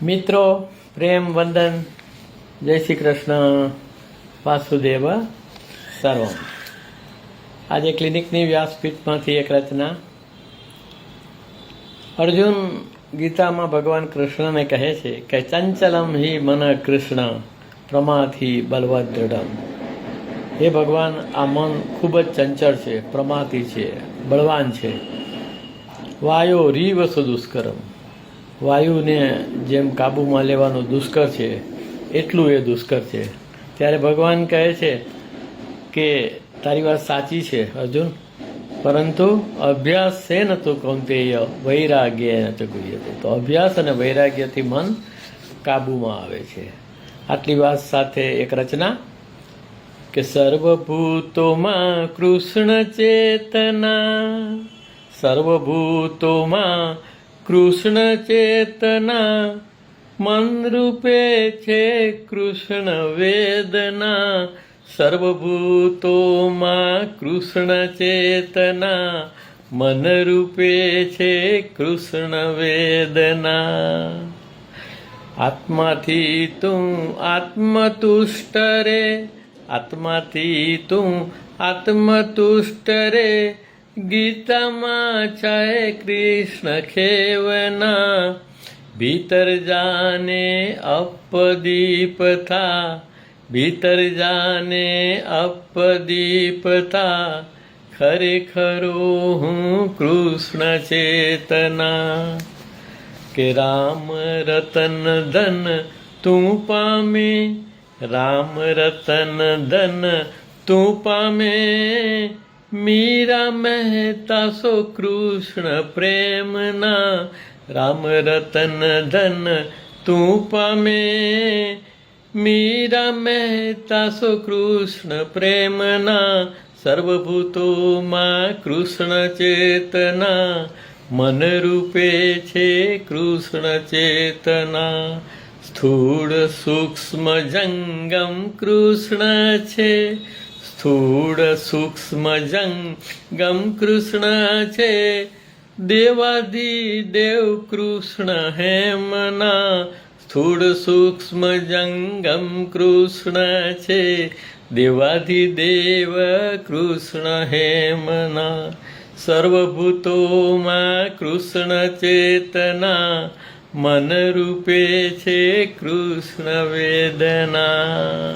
મિત્રો, પ્રેમ વંદન, જય શ્રી કૃષ્ણ, વાસુદેવ સર્વમ. આજે ક્લિનિકની વ્યાસપીઠમાંથી એક રચના. અર્જુન ગીતામાં ભગવાન કૃષ્ણને કહે છે કે ચંચલમ હિ મન કૃષ્ણ પ્રમાથી બલવદ દૃઢમ. હે ભગવાન, આ મન ખૂબ જ ચંચળ છે, પ્રમાથી છે, બળવાન છે. વાયો રીવસુ દુષ્કરમ. વાયુને જેમ કાબૂમાં લેવાનું દુષ્કર છે એટલું એ દુષ્કર છે. ત્યારે ભગવાન કહે છે કે તારી વાત સાચી છે અર્જુન, પરંતુ અભ્યાસ છે ન તો કૌંતેય વૈરાગ્ય ન તો ગુહ્યતે. તો અભ્યાસ અને વૈરાગ્યથી મન કાબૂમાં આવે છે. આટલી વાત સાથે એક રચના કે સર્વભૂતોમાં કૃષ્ણ ચેતના, સર્વભૂતોમાં કૃષ્ણ ચેતના, મન રૂપે છે કૃષ્ણ વેદના. સર્વભૂતોમાં કૃષ્ણ ચેતના, મન રૂપે છે કૃષ્ણ વેદના. આત્માથી તું આત્મતુષ્ટ રે, આત્માથી તું આત્મતુષ્ટ રે. ગીતામાં છે કૃષ્ણ ખેવના, ભીતર જાને અપદીપ થા, ભીતર જાને અપદીપ થા. ખરેખરો હું કૃષ્ણ ચેતના. કે રામ રતન ધન તું પામે, રામ રતન ધન તું પામે. મીરા મહેતા સો કૃષ્ણ પ્રેમના, રામ રતન ધન તું પામે. મીરા મહેતા સો કૃષ્ણ પ્રેમના. સર્વભૂતોમાં કૃષ્ણ ચેતના, મન રૂપે છે કૃષ્ણ ચેતના. સ્થૂળ સૂક્ષ્મ જંગમ કૃષ્ણ છે, સ્થૂળ સૂક્ષ્મ જંગમ કૃષ્ણ છે. દેવાધિદેવ કૃષ્ણ હેમના, સ્થૂળ સૂક્ષ્મ જંગમ કૃષ્ણ છે. દેવાધિદેવ કૃષ્ણ હેમના. સર્વભૂતોમાં કૃષ્ણ ચેતના, મન રૂપે છે કૃષ્ણ વેદના.